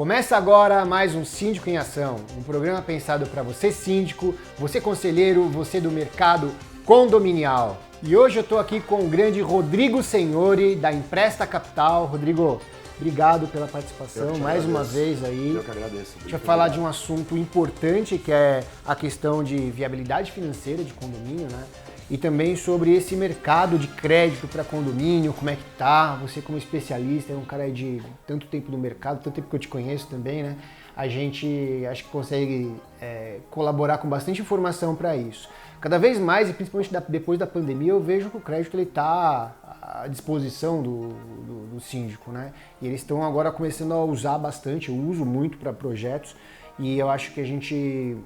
Começa agora mais um Síndico em Ação, um programa pensado para você síndico, você conselheiro, você do mercado condominial. E hoje eu estou aqui com o grande Rodrigo Senhori, da Empresta Capital. Rodrigo, obrigado pela participação mais uma vez aí. Eu que agradeço. A gente vai falar de um assunto importante que é a questão de viabilidade financeira de condomínio, né? E também sobre esse mercado de crédito para condomínio, como é que tá? Você como especialista, é um cara de tanto tempo no mercado, tanto tempo que eu te conheço também, né? A gente acho que consegue colaborar com bastante informação para isso. Cada vez mais, e principalmente depois da pandemia, eu vejo que o crédito está à disposição do síndico, né? E eles estão agora começando a usar bastante, eu uso muito para projetos, e eu acho que a gente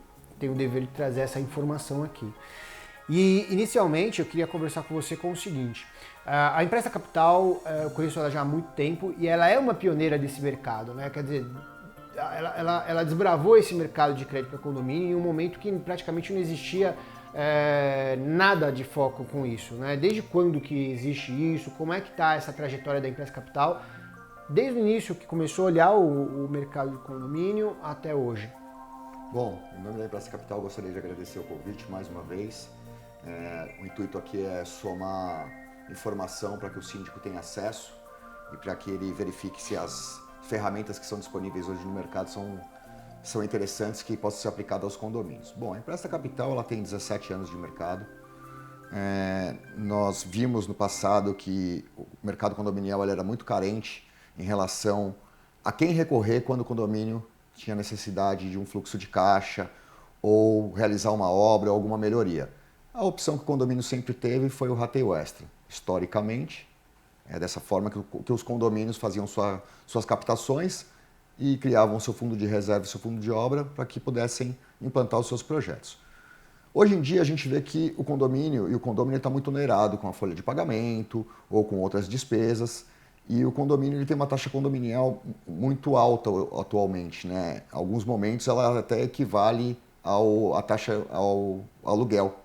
tem o dever de trazer essa informação aqui. E inicialmente eu queria conversar com você com o seguinte: a Empresta Capital, eu conheço ela já há muito tempo e ela é uma pioneira desse mercado, né? Quer dizer, ela desbravou esse mercado de crédito para condomínio em um momento que praticamente não existia nada de foco com isso, né? Desde quando que existe isso? Como é que está essa trajetória da Empresta Capital desde o início que começou a olhar o mercado de condomínio até hoje? Bom, em nome da Empresta Capital, gostaria de agradecer o convite mais uma vez. O intuito aqui é somar informação para que o síndico tenha acesso e para que ele verifique se as ferramentas que são disponíveis hoje no mercado são interessantes, que possam ser aplicadas aos condomínios. Bom, a Empresta Capital ela tem 17 anos de mercado. Nós vimos no passado que o mercado condominial ele era muito carente em relação a quem recorrer quando o condomínio tinha necessidade de um fluxo de caixa ou realizar uma obra ou alguma melhoria. A opção que o condomínio sempre teve foi o rateio extra. Historicamente, é dessa forma que os condomínios faziam suas captações e criavam seu fundo de reserva e seu fundo de obra para que pudessem implantar os seus projetos. Hoje em dia a gente vê que o condomínio está muito onerado com a folha de pagamento ou com outras despesas, e o condomínio ele tem uma taxa condominial muito alta atualmente, né? Em alguns momentos ela até equivale à taxa ao aluguel.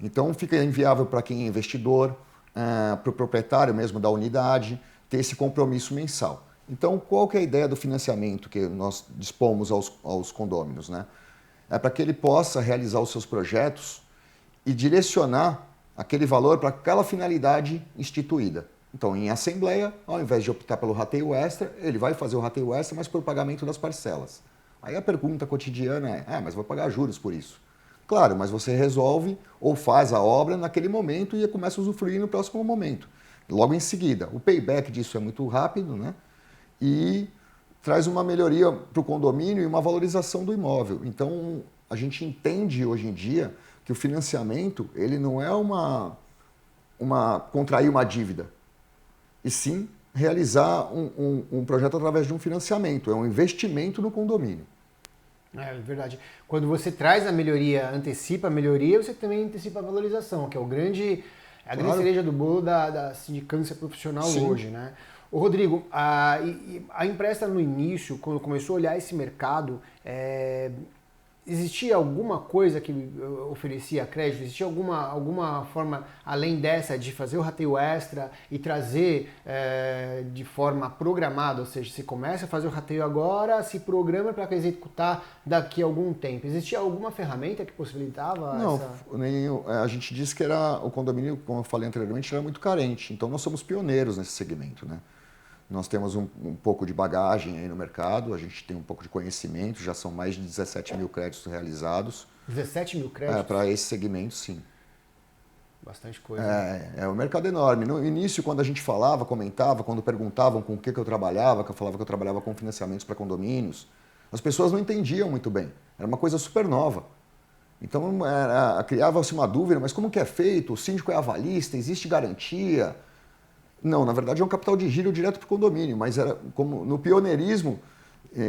Então fica inviável para quem é investidor, para o proprietário mesmo da unidade, ter esse compromisso mensal. Então qual que é a ideia do financiamento que nós dispomos aos condôminos, né? É para que ele possa realizar os seus projetos e direcionar aquele valor para aquela finalidade instituída. Então, em assembleia, ao invés de optar pelo rateio extra, ele vai fazer o rateio extra, mas por pagamento das parcelas. Aí a pergunta cotidiana é, mas vou pagar juros por isso? Claro, mas você resolve ou faz a obra naquele momento e começa a usufruir no próximo momento. Logo em seguida, o payback disso é muito rápido, né? E traz uma melhoria para o condomínio e uma valorização do imóvel. Então, a gente entende hoje em dia que o financiamento ele não é contrair uma dívida, e sim realizar um projeto através de um financiamento, é um investimento no condomínio. É verdade. Quando você traz a melhoria, antecipa a melhoria, você também antecipa a valorização, que é a grande cereja do bolo da sindicância profissional. Sim. Hoje, né? Ô Rodrigo, a Empresta no início, quando começou a olhar esse mercado, existia alguma coisa que oferecia crédito? Existia alguma forma, além dessa, de fazer o rateio extra e trazer de forma programada? Ou seja, você começa a fazer o rateio agora, se programa para executar daqui a algum tempo. Existia alguma ferramenta que possibilitava Não, a gente disse que o condomínio, como eu falei anteriormente, era muito carente. Então nós somos pioneiros nesse segmento, né? Nós temos um pouco de bagagem aí no mercado, a gente tem um pouco de conhecimento, já são mais de 17 mil créditos realizados. 17 mil créditos? Para esse segmento, sim. Bastante coisa. É um mercado enorme. No início, quando a gente falava, comentava, quando perguntavam com o que eu trabalhava, que eu falava que eu trabalhava com financiamentos para condomínios, as pessoas não entendiam muito bem. Era uma coisa super nova. Então, criava-se uma dúvida, mas como que é feito? O síndico é avalista? Existe garantia? Não, na verdade é um capital de giro direto para o condomínio, mas era como no pioneirismo,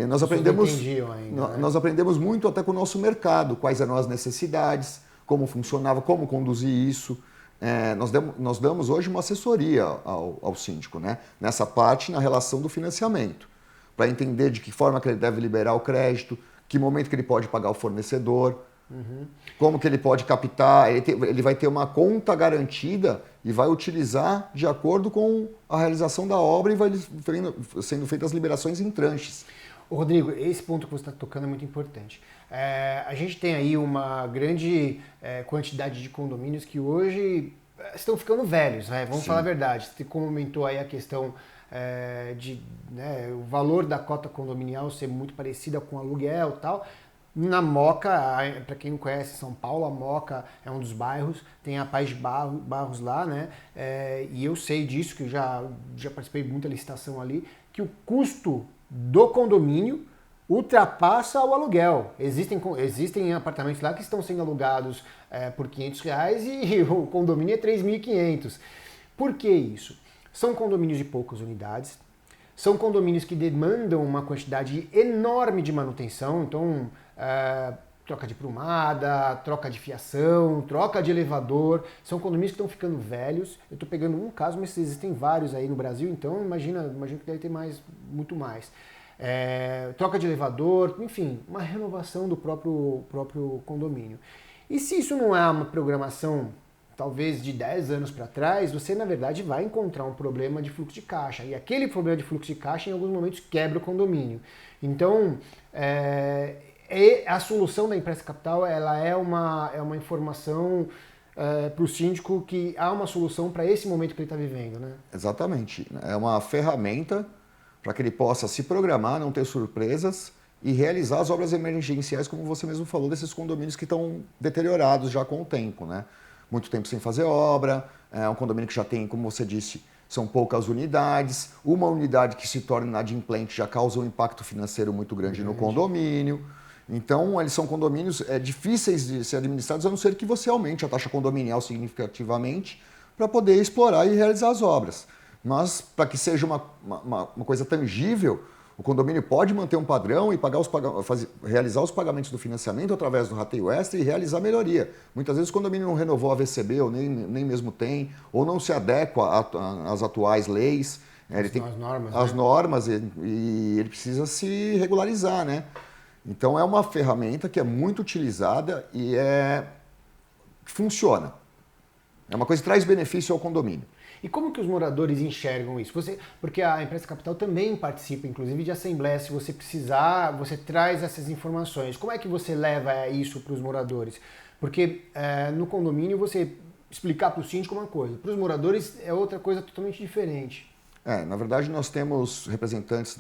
nós aprendemos muito até com o nosso mercado, quais eram as necessidades, como funcionava, como conduzir isso. Nós damos hoje uma assessoria ao síndico, né? Nessa parte, na relação do financiamento, para entender de que forma que ele deve liberar o crédito, que momento que ele pode pagar o fornecedor, Como que ele pode captar? Ele vai ter uma conta garantida e vai utilizar de acordo com a realização da obra e vai sendo feitas as liberações em tranches. Rodrigo, esse ponto que você está tocando é muito importante. A gente tem aí uma grande quantidade de condomínios que hoje estão ficando velhos, né? Vamos falar a verdade. Você comentou aí a questão o valor da cota condominial ser muito parecida com aluguel e tal. Na Moca, para quem não conhece São Paulo, a Moca é um dos bairros, tem a Paz de Barros lá, né? E eu sei disso, que eu já participei de muita licitação ali, que o custo do condomínio ultrapassa o aluguel. Existem apartamentos lá que estão sendo alugados por R$500 e o condomínio é 3.500. Por que isso? São condomínios de poucas unidades, são condomínios que demandam uma quantidade enorme de manutenção, então troca de prumada, troca de fiação, troca de elevador, são condomínios que estão ficando velhos. Eu estou pegando um caso, mas existem vários aí no Brasil, então imagino que deve ter muito mais. Troca de elevador, enfim, uma renovação do próprio condomínio. E se isso não é uma programação, talvez de 10 anos para trás, você na verdade vai encontrar um problema de fluxo de caixa. E aquele problema de fluxo de caixa em alguns momentos quebra o condomínio. Então, a solução da Empresta Capital ela é uma informação para o síndico que há uma solução para esse momento que ele está vivendo, né? Exatamente. É uma ferramenta para que ele possa se programar, não ter surpresas e realizar as obras emergenciais, como você mesmo falou, desses condomínios que estão deteriorados já com o tempo, né? Muito tempo sem fazer obra, é um condomínio que já tem, como você disse, são poucas unidades, uma unidade que se torna inadimplente já causa um impacto financeiro muito grande no condomínio. Então, eles são condomínios difíceis de ser administrados, a não ser que você aumente a taxa condominial significativamente para poder explorar e realizar as obras. Mas, para que seja uma coisa tangível, o condomínio pode manter um padrão e realizar os pagamentos do financiamento através do rateio extra e realizar melhoria. Muitas vezes o condomínio não renovou a VCB, ou nem mesmo tem, ou não se adequa às atuais leis. Ele tem as normas e ele precisa se regularizar, né? Então é uma ferramenta que é muito utilizada e funciona. É uma coisa que traz benefício ao condomínio. E como que os moradores enxergam isso? Porque a Empresta Capital também participa, inclusive, de assembleia. Se você precisar, você traz essas informações. Como é que você leva isso para os moradores? Porque no condomínio você explicar para o síndico uma coisa, para os moradores é outra coisa totalmente diferente. Na verdade, nós temos representantes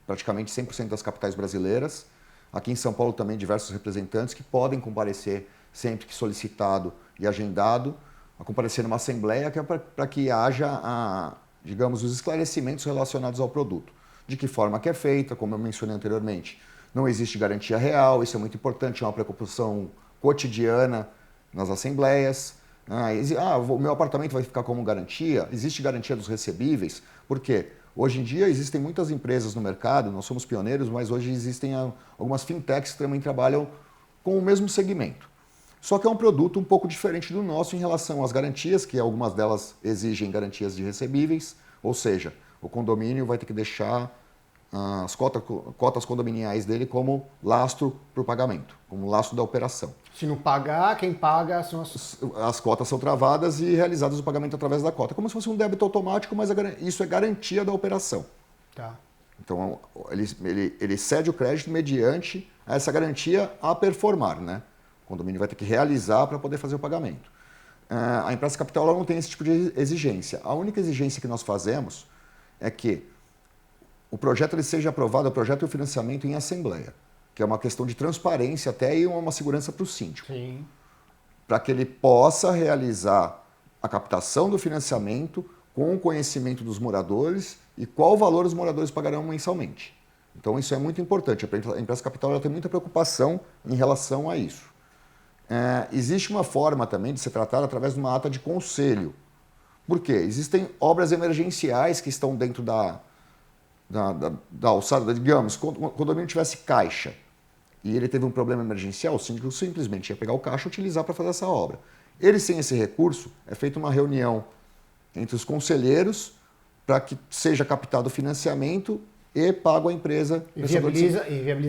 praticamente 100% das capitais brasileiras. Aqui em São Paulo também diversos representantes que podem comparecer sempre que solicitado e agendado, a comparecer numa assembleia que é para que haja, digamos, os esclarecimentos relacionados ao produto. De que forma que é feita, como eu mencionei anteriormente. Não existe garantia real, isso é muito importante, é uma preocupação cotidiana nas assembleias. O meu apartamento vai ficar como garantia? Existe garantia dos recebíveis? Por quê? Hoje em dia existem muitas empresas no mercado, nós somos pioneiros, mas hoje existem algumas fintechs que também trabalham com o mesmo segmento. Só que é um produto um pouco diferente do nosso em relação às garantias, que algumas delas exigem garantias de recebíveis, ou seja, o condomínio vai ter que deixar as cotas condominiais dele como lastro para o pagamento, como lastro da operação. Se não pagar, quem paga são as cotas são travadas e realizadas o pagamento através da cota. Como se fosse um débito automático, mas isso é garantia da operação. Tá. Então, ele cede o crédito mediante essa garantia a performar, né? O condomínio vai ter que realizar para poder fazer o pagamento. A Empresta Capital ela não tem esse tipo de exigência. A única exigência que nós fazemos é que o projeto ele seja aprovado, o projeto e o financiamento em assembleia, que é uma questão de transparência até e uma segurança para o síndico. Para que ele possa realizar a captação do financiamento com o conhecimento dos moradores e qual valor os moradores pagarão mensalmente. Então isso é muito importante. A Empresta Capital ela tem muita preocupação em relação a isso. Existe uma forma também de ser tratada através de uma ata de conselho. Por quê? Existem obras emergenciais que estão dentro da alçada, digamos, quando o condomínio tivesse caixa e ele teve um problema emergencial, o síndico simplesmente ia pegar o caixa e utilizar para fazer essa obra. Eles sem esse recurso, é feita uma reunião entre os conselheiros para que seja captado o financiamento e pago a empresa. E viabiliza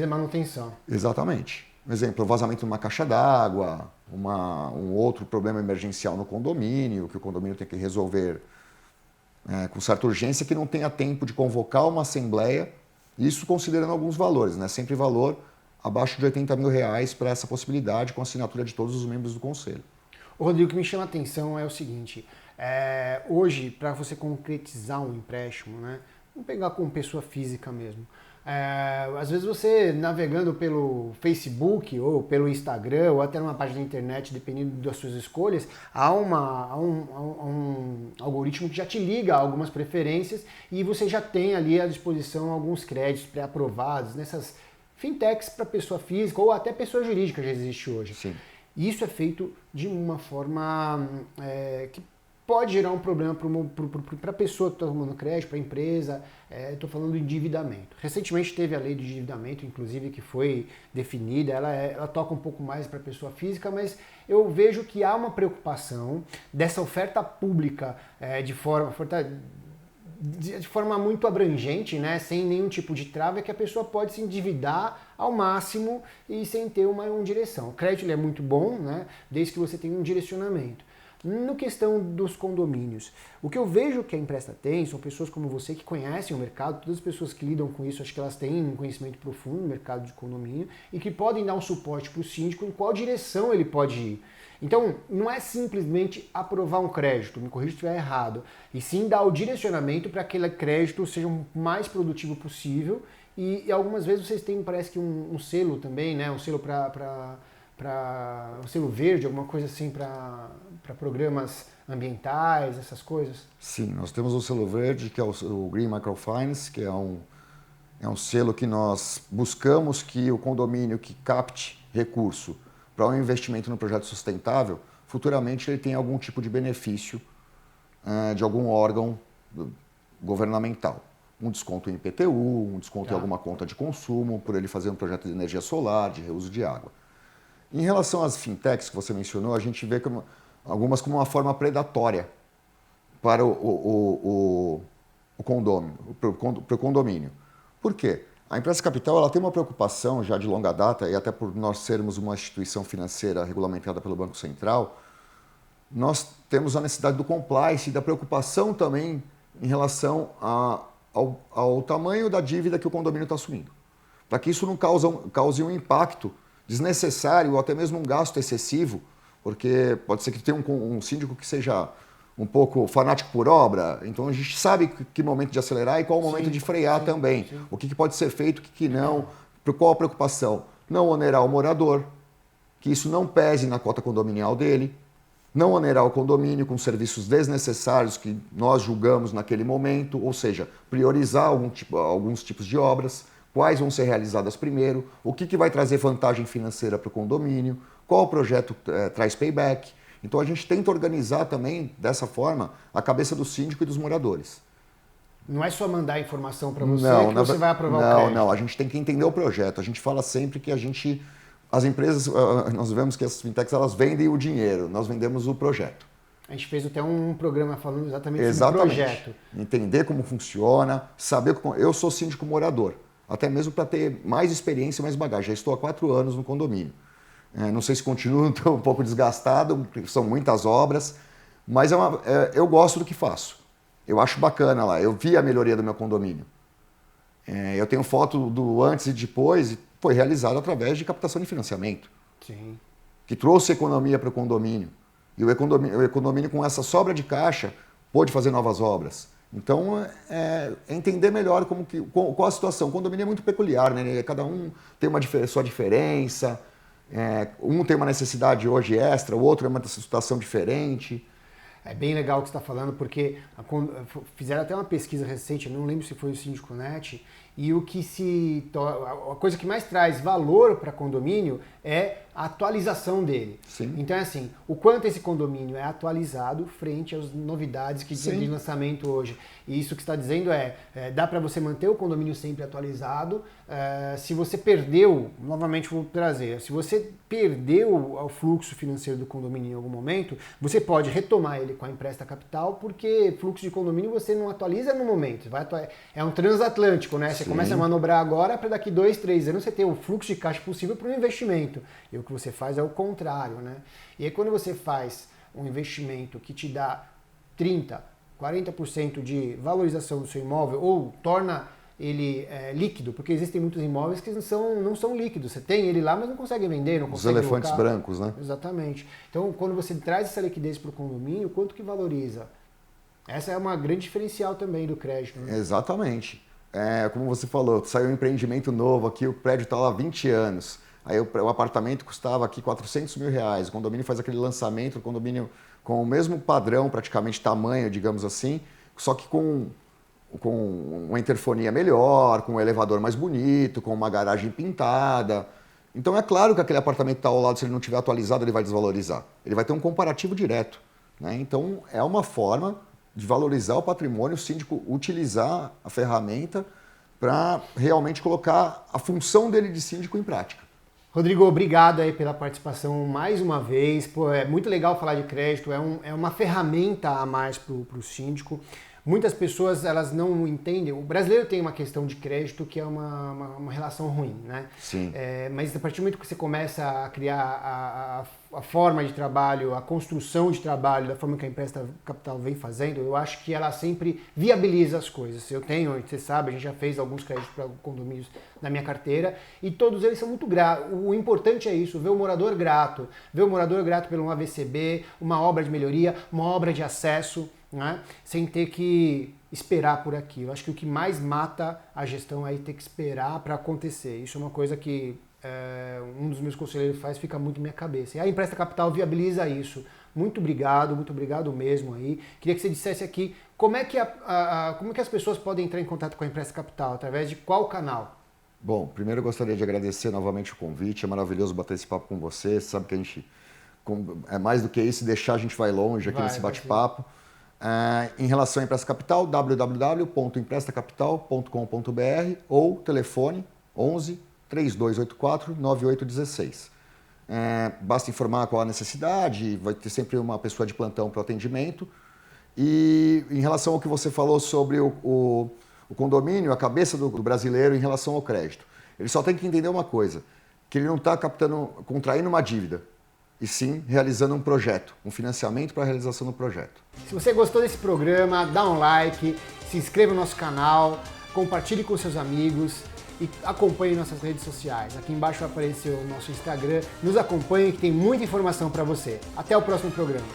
a manutenção. Exatamente. Por exemplo, vazamento de uma caixa d'água, um outro problema emergencial no condomínio, que o condomínio tem que resolver com certa urgência, que não tenha tempo de convocar uma assembleia, isso considerando alguns valores, né? Sempre valor abaixo de R$80 mil para essa possibilidade, com assinatura de todos os membros do conselho. Rodrigo, o que me chama a atenção é o seguinte, hoje, para você concretizar um empréstimo, né? Vamos pegar com pessoa física mesmo. Às vezes você navegando pelo Facebook ou pelo Instagram ou até numa página da internet, dependendo das suas escolhas, há um algoritmo que já te liga a algumas preferências e você já tem ali à disposição alguns créditos pré-aprovados nessas fintechs para pessoa física ou até pessoa jurídica já existe hoje. Sim. Isso é feito de uma forma que pode gerar um problema para a pessoa que está tomando crédito, para a empresa. Estou falando de endividamento. Recentemente teve a lei de endividamento, inclusive, que foi definida. Ela toca um pouco mais para a pessoa física, mas eu vejo que há uma preocupação dessa oferta pública de forma muito abrangente, né, sem nenhum tipo de trava, que a pessoa pode se endividar ao máximo e sem ter uma direção. O crédito ele é muito bom, né, desde que você tenha um direcionamento. No questão dos condomínios, o que eu vejo que a Empresta tem são pessoas como você que conhecem o mercado, todas as pessoas que lidam com isso, acho que elas têm um conhecimento profundo no mercado de condomínio e que podem dar um suporte para o síndico em qual direção ele pode ir. Então, não é simplesmente aprovar um crédito, me corrija se estiver errado, e sim dar o direcionamento para que aquele crédito seja o mais produtivo possível e algumas vezes vocês têm, parece que um selo também, né, um selo para um selo verde, alguma coisa assim para programas ambientais, essas coisas? Sim, nós temos o selo verde, que é o Green Microfinance, que é um selo que nós buscamos que o condomínio que capte recurso para um investimento no projeto sustentável, futuramente ele tenha algum tipo de benefício de algum órgão governamental. Um desconto em IPTU, um desconto em alguma conta de consumo, por ele fazer um projeto de energia solar, de reuso de água. Em relação às fintechs que você mencionou, a gente vê algumas como uma forma predatória para o condomínio. Por quê? A Empresta Capital ela tem uma preocupação já de longa data, e até por nós sermos uma instituição financeira regulamentada pelo Banco Central, nós temos a necessidade do compliance e da preocupação também em relação ao tamanho da dívida que o condomínio está assumindo. Para que isso não cause um impacto desnecessário ou até mesmo um gasto excessivo, porque pode ser que tenha um síndico que seja um pouco fanático por obra, então a gente sabe que momento de acelerar e qual o momento de frear também. Sim. O que pode ser feito, o que não, qual a preocupação? Não onerar o morador, que isso não pese na cota condominial dele, não onerar o condomínio com serviços desnecessários que nós julgamos naquele momento, ou seja, priorizar alguns tipos de obras, quais vão ser realizadas primeiro, o que vai trazer vantagem financeira para o condomínio, qual projeto traz payback. Então a gente tenta organizar também, dessa forma, a cabeça do síndico e dos moradores. Não é só mandar a informação para você que você vai aprovar o crédito. Não, a gente tem que entender o projeto. A gente fala sempre que as empresas, nós vemos que as fintechs elas vendem o dinheiro, nós vendemos o projeto. A gente fez até um programa falando exatamente sobre o projeto. Entender como funciona, saber como... Eu sou síndico morador, até mesmo para ter mais experiência e mais bagagem. Já estou há 4 anos no condomínio. Não sei se continuo, estou um pouco desgastado, são muitas obras, mas eu gosto do que faço. Eu acho bacana lá, eu vi a melhoria do meu condomínio. Eu tenho foto do antes e depois, e foi realizado através de captação de financiamento. Sim. Que trouxe economia para o condomínio. E o condomínio, com essa sobra de caixa, pôde fazer novas obras. Então, entender melhor qual a situação. O condomínio é muito peculiar, né? Cada um tem sua diferença. Um tem uma necessidade hoje extra, o outro é uma situação diferente. É bem legal o que você está falando, porque fizeram até uma pesquisa recente, não lembro se foi o Síndico Net, e a coisa que mais traz valor para condomínio é a atualização dele. Sim. Então é assim, o quanto esse condomínio é atualizado frente às novidades que tem de lançamento hoje. E isso que está dizendo dá para você manter o condomínio sempre atualizado. Se você perdeu, novamente vou trazer, se você perdeu o fluxo financeiro do condomínio em algum momento, você pode retomar ele com a Empresta Capital, porque fluxo de condomínio você não atualiza no momento. É um transatlântico, né? Você Sim. começa a manobrar agora para daqui 2, 3 anos você ter o fluxo de caixa possível para um investimento. E o que você faz é o contrário, né? E aí quando você faz um investimento que te dá 30, 40% de valorização do seu imóvel ou torna ele líquido, porque existem muitos imóveis que não são líquidos. Você tem ele lá, mas não consegue vender, não consegue Os elefantes locar. brancos, né? Exatamente. Então, quando você traz essa liquidez para o condomínio, quanto que valoriza? Essa é uma grande diferencial também do crédito. Né? Exatamente. Como você falou, saiu um empreendimento novo aqui, o prédio está lá há 20 anos. Aí o apartamento custava aqui R$400 mil. O condomínio faz aquele lançamento, o condomínio com o mesmo padrão, praticamente tamanho, digamos assim, só que com uma interfonia melhor, com um elevador mais bonito, com uma garagem pintada. Então é claro que aquele apartamento está ao lado, se ele não estiver atualizado, ele vai desvalorizar. Ele vai ter um comparativo direto. Né? Então é uma forma de valorizar o patrimônio, o síndico utilizar a ferramenta para realmente colocar a função dele de síndico em prática. Rodrigo, obrigado aí pela participação mais uma vez. Pô, é muito legal falar de crédito, é uma ferramenta a mais para o síndico. Muitas pessoas elas não entendem. O brasileiro tem uma questão de crédito que é uma relação ruim, né? Sim. Mas a partir do momento que você começa a criar a forma de trabalho, a construção de trabalho da forma que a Empresta Capital vem fazendo, eu acho que ela sempre viabiliza as coisas. Eu tenho, você sabe, a gente já fez alguns créditos para condomínios na minha carteira e todos eles são muito gratos. O importante é isso, ver o morador grato pelo um AVCB, uma obra de melhoria, uma obra de acesso, né? Sem ter que esperar por aquilo. Acho que o que mais mata a gestão é ter que esperar para acontecer. Isso é uma coisa que um dos meus conselheiros faz, fica muito na minha cabeça. E a Empresta Capital viabiliza isso. Muito obrigado mesmo aí. Queria que você dissesse aqui como é que as pessoas podem entrar em contato com a Empresta Capital, através de qual canal? Bom, primeiro eu gostaria de agradecer novamente o convite, é maravilhoso bater esse papo com você, você sabe que a gente, é mais do que isso, deixar a gente vai longe aqui nesse bate-papo. Em relação à Empresta Capital, www.emprestacapital.com.br ou telefone 11 3284 9816. Basta informar qual a necessidade, vai ter sempre uma pessoa de plantão para o atendimento. E em relação ao que você falou sobre o condomínio, a cabeça do brasileiro em relação ao crédito, ele só tem que entender uma coisa, que ele não está contraindo uma dívida, e sim realizando um projeto, um financiamento para a realização do projeto. Se você gostou desse programa, dá um like, se inscreva no nosso canal, compartilhe com seus amigos e acompanhe nossas redes sociais. Aqui embaixo vai aparecer o nosso Instagram. Nos acompanhe que tem muita informação para você. Até o próximo programa.